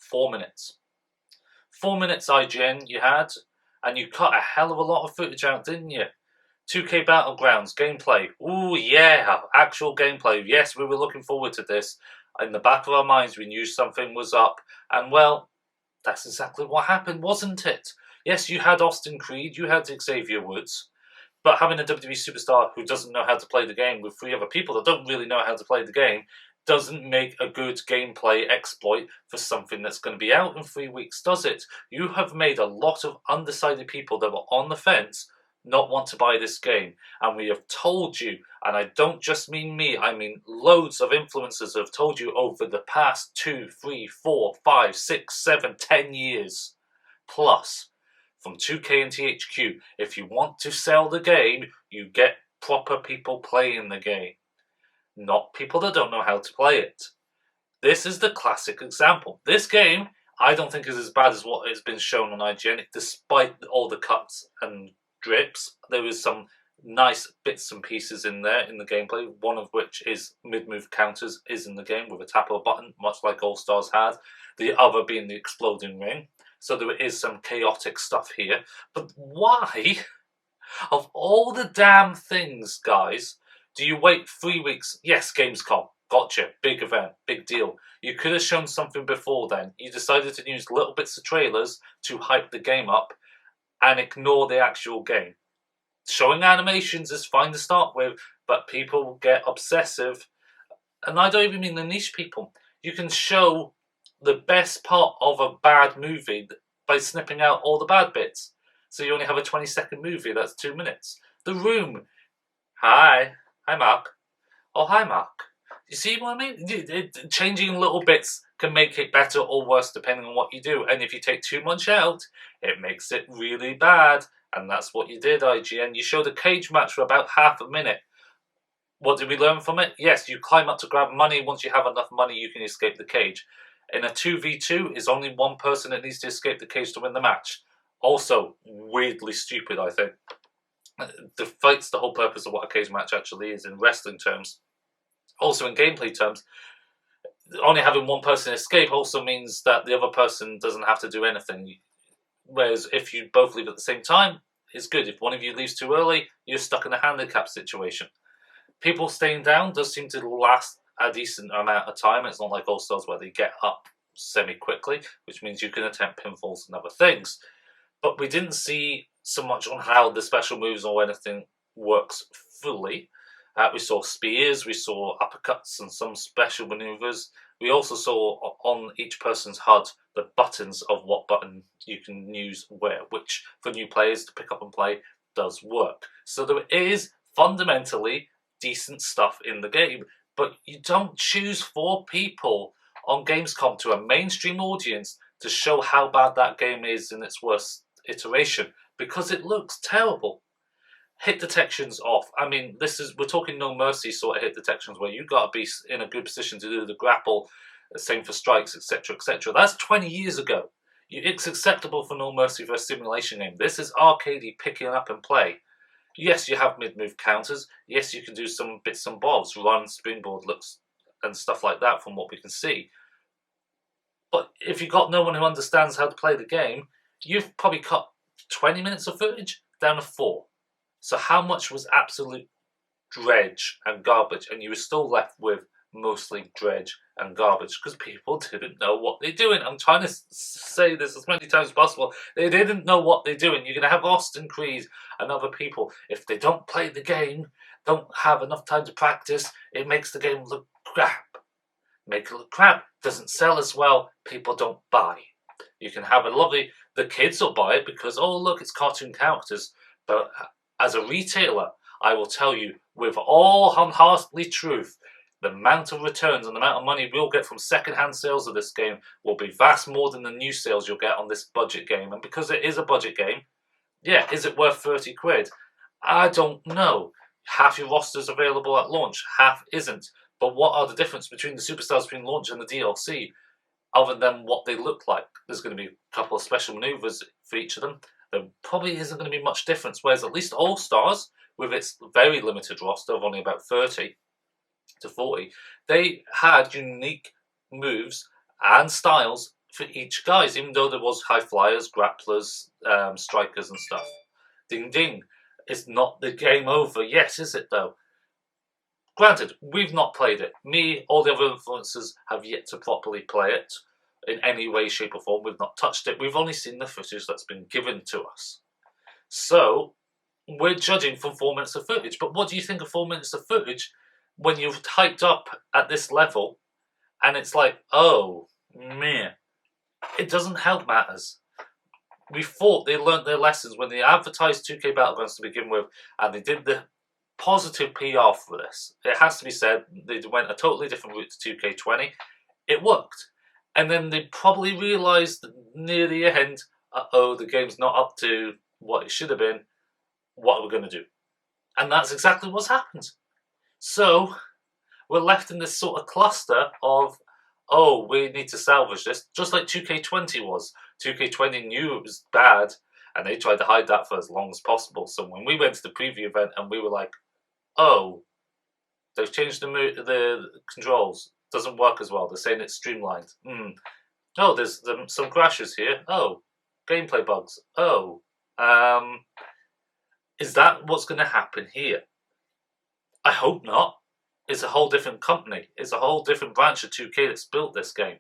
4 minutes. 4 minutes IGN you had, and you cut a hell of a lot of footage out, didn't you? 2K Battlegrounds, gameplay. Ooh, yeah, actual gameplay. Yes, we were looking forward to this. In the back of our minds, we knew something was up. And, well, that's exactly what happened, wasn't it? Yes, you had Austin Creed, you had Xavier Woods. But having a WWE superstar who doesn't know how to play the game with 3 other people that don't really know how to play the game doesn't make a good gameplay exploit for something that's going to be out in 3 weeks, does it? You have made a lot of undecided people that were on the fence not want to buy this game. And we have told you, and I don't just mean me, I mean loads of influencers have told you over the past 2, 3, 4, 5, 6, 7, 10 years plus from 2K and THQ, if you want to sell the game, you get proper people playing the game, not people that don't know how to play it. This is the classic example. This game, I don't think is as bad as what has been shown on IGN, despite all the cuts and drips. There was some nice bits and pieces in there in the gameplay, one of which is mid-move counters is in the game with a tap of a button, much like All Stars had, the other being the exploding ring. So there is some chaotic stuff here. But why, of all the damn things, guys, do you wait 3 weeks? Yes, Gamescom. Gotcha. Big event. Big deal. You could have shown something before then. You decided to use little bits of trailers to hype the game up and ignore the actual game. Showing animations is fine to start with, but people get obsessive. And I don't even mean the niche people. You can show the best part of a bad movie by snipping out all the bad bits. So you only have a 20-second movie, that's 2 minutes. The Room. Hi. Hi, Mark. Oh, hi, Mark. You see what I mean? Changing little bits can make it better or worse depending on what you do. And if you take too much out, it makes it really bad. And that's what you did, IGN. You showed a cage match for about half a minute. What did we learn from it? Yes, you climb up to grab money. Once you have enough money, you can escape the cage. In a 2v2, it's only one person that needs to escape the cage to win the match. Also, weirdly stupid, I think. Defeats the whole purpose of what a cage match actually is in wrestling terms. Also, in gameplay terms, only having one person escape also means that the other person doesn't have to do anything. Whereas if you both leave at the same time, it's good. If one of you leaves too early, you're stuck in a handicap situation. People staying down does seem to last a decent amount of time. It's not like All Stars where they get up semi-quickly, which means you can attempt pinfalls and other things. But we didn't see so much on how the special moves or anything works fully. We saw spears, we saw uppercuts and some special maneuvers. We also saw on each person's HUD the buttons of what button you can use where, which for new players to pick up and play does work. So there is fundamentally decent stuff in the game, but you don't choose 4 people on Gamescom to a mainstream audience to show how bad that game is in its worst iteration, because it looks terrible. Hit detections off. I mean, we're talking No Mercy sort of hit detections where you got to be in a good position to do the grapple, same for strikes, etc., etc. That's 20 years ago. It's acceptable for No Mercy for a simulation game. This is arcadey, picking up and play. Yes, you have mid-move counters. Yes, you can do some bits and bobs, run, springboard looks, and stuff like that from what we can see. But if you've got no one who understands how to play the game, you've probably cut 20 minutes of footage down to 4. So how much was absolute dredge and garbage, and you were still left with mostly dredge and garbage because people didn't know what they're doing. I'm trying to say this as many times as possible. They didn't know what they're doing. You're going to have Austin Creed and other people. If they don't play the game, don't have enough time to practice, it makes the game look crap. Make it look crap. Doesn't sell as well. People don't buy. You can have the kids will buy it because, oh, look, it's cartoon characters. But as a retailer, I will tell you with all unheartedly truth, the amount of returns and the amount of money we'll get from second-hand sales of this game will be vast more than the new sales you'll get on this budget game. And because it is a budget game, yeah, is it worth 30 quid? I don't know. Half your roster's available at launch, half isn't. But what are the difference between the superstars between launch and the DLC, other than what they look like? There's going to be a couple of special maneuvers for each of them. There probably isn't going to be much difference, whereas at least All Stars, with its very limited roster of only about 30 to 40, they had unique moves and styles for each guys, even though there was high flyers, grapplers, strikers and stuff. Ding ding. It's not the game over. Yes, is it though? Granted, we've not played it. Me, all the other influencers have yet to properly play it in any way, shape or form. We've not touched it. We've only seen the footage that's been given to us. So, we're judging from 4 minutes of footage. But what do you think of 4 minutes of footage when you've hyped up at this level and it's like, oh, meh. It doesn't help matters. We thought they learnt their lessons when they advertised 2K Battlegrounds to begin with, and they did the positive PR for this. It has to be said, they went a totally different route to 2K20. It worked. And then they probably realised near the end, uh-oh, the game's not up to what it should have been. What are we going to do? And that's exactly what's happened. So, we're left in this sort of cluster of, oh, we need to salvage this, just like 2K20 was. 2K20 knew it was bad, and they tried to hide that for as long as possible. So when we went to the preview event and we were like, oh, they've changed the controls, doesn't work as well. They're saying it's streamlined. Oh, there's some crashes here. Oh, gameplay bugs. Oh, is that what's going to happen here? I hope not. It's a whole different company. It's a whole different branch of 2K that's built this game.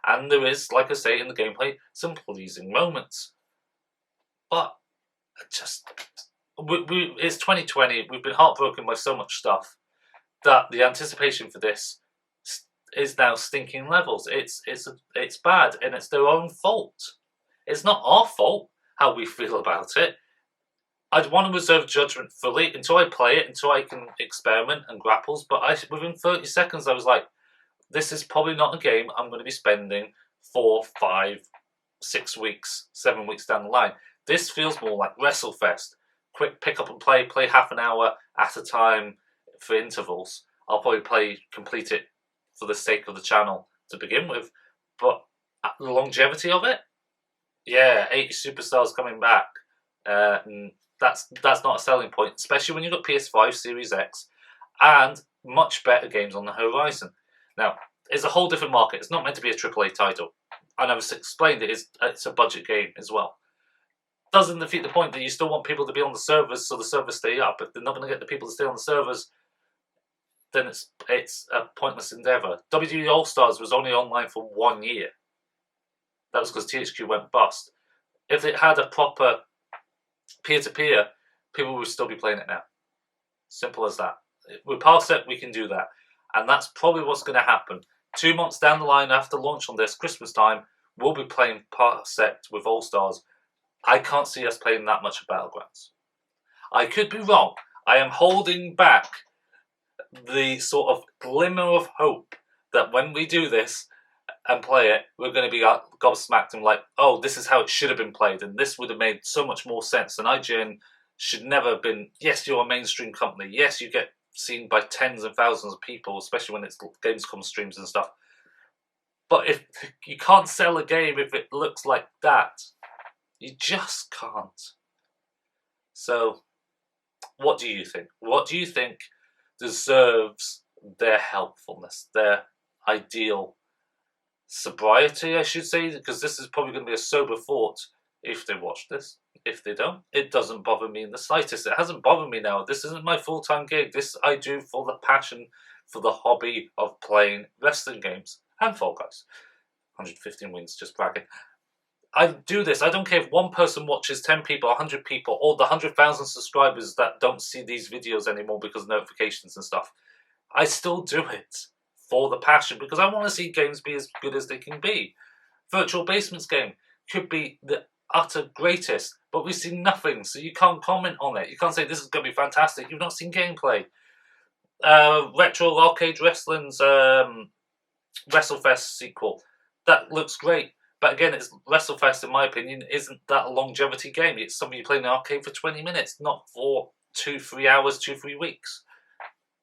And there is, like I say in the gameplay, some pleasing moments. But, it's 2020. We've been heartbroken by so much stuff that the anticipation for this is now stinking levels. It's bad, and it's their own fault. It's not our fault how we feel about it. I'd want to reserve judgment fully until I play it, until I can experiment and grapples. But within 30 seconds, I was like, this is probably not a game I'm going to be spending 4, 5, 6 weeks, 7 weeks down the line. This feels more like WrestleFest. Quick pick up and play half an hour at a time for intervals. I'll probably complete it for the sake of the channel to begin with. But the longevity of it, yeah, 80 superstars coming back. That's not a selling point, especially when you've got PS5, Series X, and much better games on the horizon. Now, it's a whole different market. It's not meant to be a AAA title. And I've explained it's a budget game as well. Doesn't defeat the point that you still want people to be on the servers so the servers stay up. If they're not going to get the people to stay on the servers, then it's a pointless endeavour. WWE All Stars was only online for 1 year. That was because THQ went bust. If it had a proper peer-to-peer, people would still be playing it now. Simple as that. With Parsec, we can do that. And that's probably what's going to happen. 2 months down the line after launch on this, Christmas time, we'll be playing Parsec with All Stars. I can't see us playing that much of Battlegrounds. I could be wrong. I am holding back the sort of glimmer of hope that when we do this and play it, we're going to be gobsmacked and like, oh, this is how it should have been played, and this would have made so much more sense. And IGN should never have been, yes, you're a mainstream company. Yes, you get seen by tens of thousands of people, especially when it's Gamescom streams and stuff. But if you can't sell a game if it looks like that, you just can't. So, what do you think? What do you think deserves their helpfulness, their ideal sobriety, I should say, because this is probably going to be a sober thought if they watch this. If they don't, it doesn't bother me in the slightest. It hasn't bothered me now. This isn't my full-time gig. This I do for the passion, for the hobby of playing wrestling games and Fall Guys. 115 wins, just bragging. I do this. I don't care if one person watches, 10 people, 100 people, or the 100,000 subscribers that don't see these videos anymore because of notifications and stuff. I still do it for the passion because I want to see games be as good as they can be. Virtual Basement's game could be the utter greatest, but we've seen nothing, so you can't comment on it. You can't say this is going to be fantastic. You've not seen gameplay. Retro Arcade Wrestling's WrestleFest sequel. That looks great. But again, it's WrestleFest, in my opinion, isn't that a longevity game. It's something you play in the arcade for 20 minutes, not for 2-3 hours, 2-3 weeks.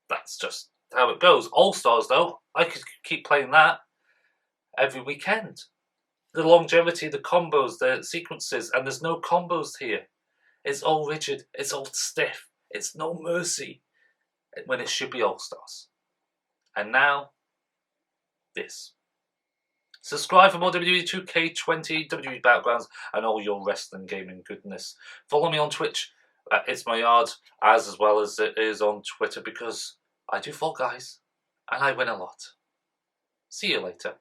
That's just how it goes. All Stars, though, I could keep playing that every weekend. The longevity, the combos, the sequences, and there's no combos here. It's all rigid. It's all stiff. It's no mercy when it should be All Stars. And now, this. Subscribe for more WWE 2K20, WWE Battlegrounds, and all your wrestling gaming goodness. Follow me on Twitch at ITSMYYARD, as well as it is on Twitter, because I do Fall Guys, and I win a lot. See you later.